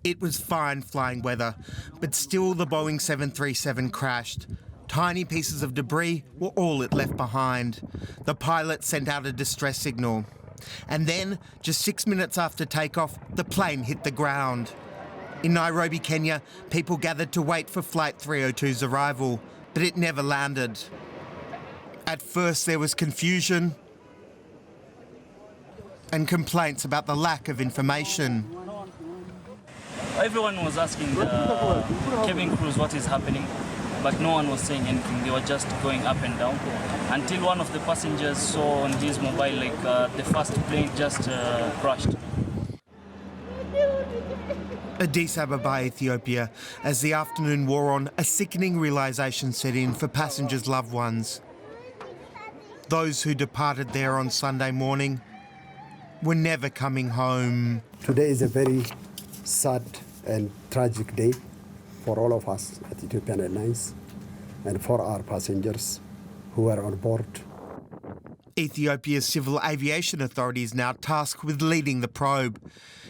It was fine flying weather, but still the Boeing 737 crashed. Tiny pieces of debris were all it left behind. The pilot sent out a distress signal. And then, just 6 minutes after takeoff, the plane hit the ground. In Nairobi, Kenya, people gathered to wait for Flight 302's arrival, but it never landed. At first there was confusion and complaints about the lack of information. Everyone was asking the cabin crews what is happening, but no one was saying anything. They were just going up and down until one of the passengers saw on his mobile like the first plane just crashed. Addis Ababa, Ethiopia, as the afternoon wore on, a sickening realisation set in for passengers' loved ones. Those who departed there on Sunday morning were never coming home. Today is a very sad and tragic day for all of us at Ethiopian Airlines and for our passengers who are on board. Ethiopia's Civil Aviation Authority is now tasked with leading the probe.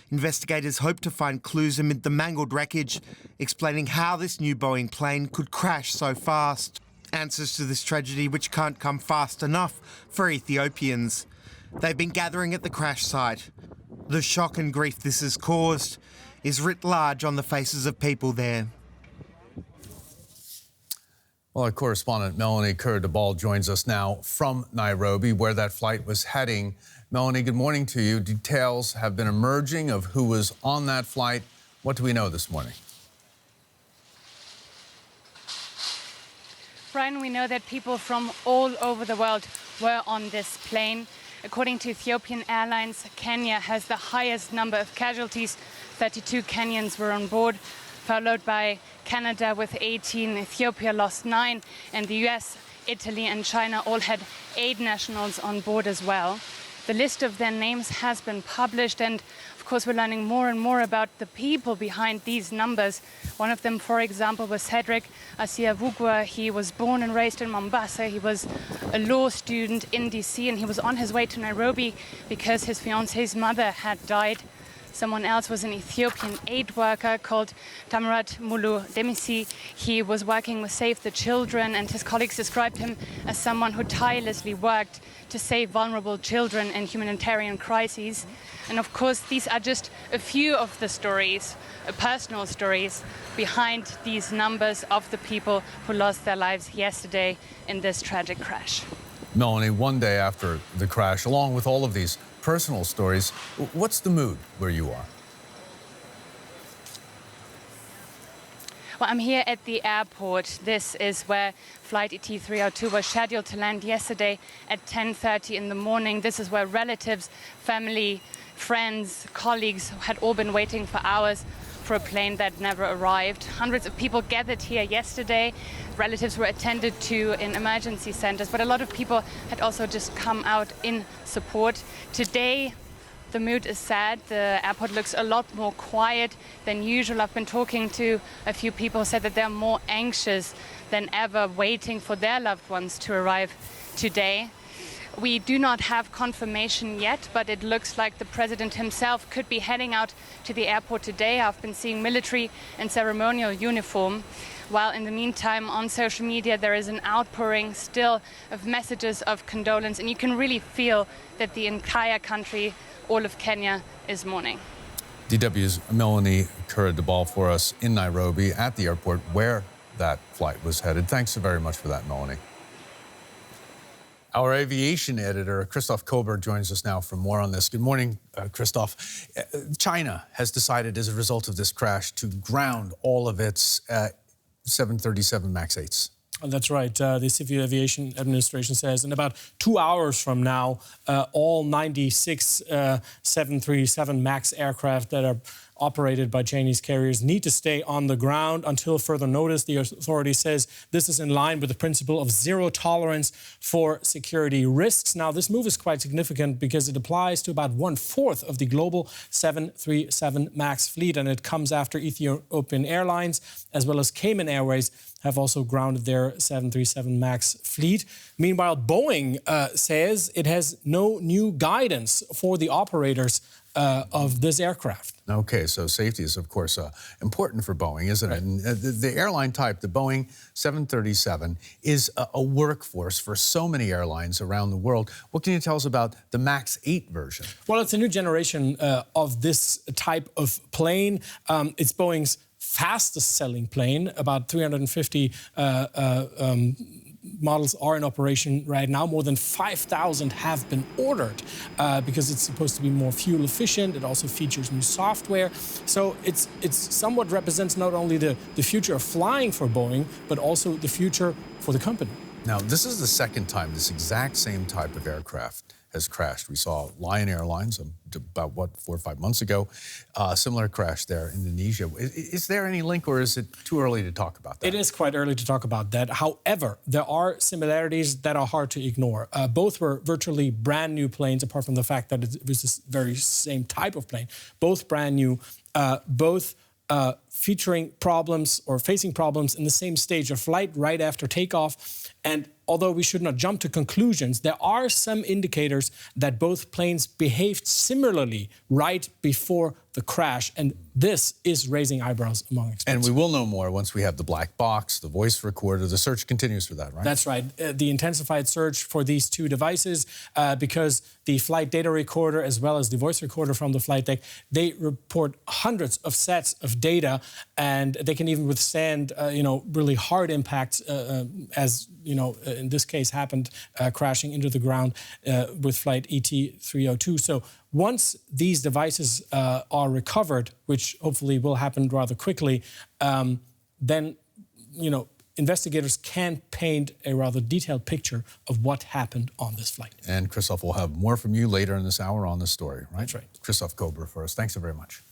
Investigators hope to find clues amid the mangled wreckage, explaining how this new Boeing plane could crash so fast. Answers to this tragedy which can't come fast enough for Ethiopians. They've been gathering at the crash site. The shock and grief this has caused is writ large on the faces of people there. Well, our correspondent Melanie Kerr-Debal joins us now from Nairobi, where that flight was heading. Melanie, good morning to you. Details have been emerging of who was on that flight. What do we know this morning? Brian, we know that people from all over the world were on this plane. According to Ethiopian Airlines, Kenya has the highest number of casualties. 32 Kenyans were on board, followed by Canada with 18. Ethiopia lost 9, and the US, Italy and China all had 8 nationals on board as well. The list of their names has been published, and of course we're learning more and more about the people behind these numbers. One of them, for example, was Cedric Asiavugwa. He was born and raised in Mombasa. He was a law student in DC, and he was on his way to Nairobi because his fiance's mother had died. Someone else was an Ethiopian aid worker called Tamarat Mulu Demisi. He was working with Save the Children, and his colleagues described him as someone who tirelessly worked to save vulnerable children in humanitarian crises. And of course, these are just a few of the stories, personal stories, behind these numbers of the people who lost their lives yesterday in this tragic crash. Melanie, one day after the crash, along with all of these personal stories, what's the mood where you are? Well, I'm here at the airport. This is where flight ET302 was scheduled to land yesterday at 10:30 in the morning. This is where relatives, family, friends, colleagues had all been waiting for hours for a plane that never arrived. Hundreds of people gathered here yesterday. Relatives were attended to in emergency centers, but a lot of people had also just come out in support. Today, the mood is sad. The airport looks a lot more quiet than usual. I've been talking to a few people who said that they're more anxious than ever, waiting for their loved ones to arrive today. We do not have confirmation yet, but it looks like the president himself could be heading out to the airport today. I've been seeing military and ceremonial uniform. While in the meantime, on social media, there is an outpouring still of messages of condolence, and you can really feel that the entire country, all of Kenya, is mourning. DW's Melanie Kerr-Debal for us in Nairobi at the airport where that flight was headed. Thanks so very much for that, Melanie. Our aviation editor, Christoph Kober, joins us now for more on this. Good morning, Christoph. China has decided as a result of this crash to ground all of its 737 MAX 8s. That's right. The Civil Aviation Administration says in about 2 hours from now, all 96 737 MAX aircraft that are operated by Chinese carriers need to stay on the ground until further notice. The authority says this is in line with the principle of zero tolerance for security risks. Now, this move is quite significant because it applies to about 1/4 of the global 737 MAX fleet, and it comes after Ethiopian Airlines as well as Cayman Airways have also grounded their 737 MAX fleet. Meanwhile, Boeing says it has no new guidance for the operators of this aircraft. Okay, so safety is, of course, important for Boeing, isn't it? And the airline type, the Boeing 737, is a workforce for so many airlines around the world. What can you tell us about the MAX 8 version? Well, it's a new generation of this type of plane. It's Boeing's fastest-selling plane. About 350 models are in operation right now. More than 5,000 have been ordered because it's supposed to be more fuel efficient. It also features new software. So it's somewhat represents not only the future of flying for Boeing, but also the future for the company. Now, this is the second time this exact same type of aircraft has crashed. We saw Lion Airlines about, 4 or 5 months ago. Similar crash there in Indonesia. Is there any link, or is it too early to talk about that? It is quite early to talk about that. However, there are similarities that are hard to ignore. Both were virtually brand new planes, apart from the fact that it was the very same type of plane. Both brand new, both featuring problems or facing problems in the same stage of flight right after takeoff. And although we should not jump to conclusions, there are some indicators that both planes behaved similarly right before the crash. And this is raising eyebrows among experts. And we will know more once we have the black box, the voice recorder. The search continues for that, right? That's right. The intensified search for these two devices, because the flight data recorder as well as the voice recorder from the flight deck, they report hundreds of sets of data, and they can even withstand, really hard impacts, as in this case happened, crashing into the ground with flight ET-302. So once these devices are recovered, which hopefully will happen rather quickly, then, investigators can paint a rather detailed picture of what happened on this flight. And Christoph, we'll have more from you later in this hour on this story, right? That's right. Christoph Kober for us. Thanks so very much.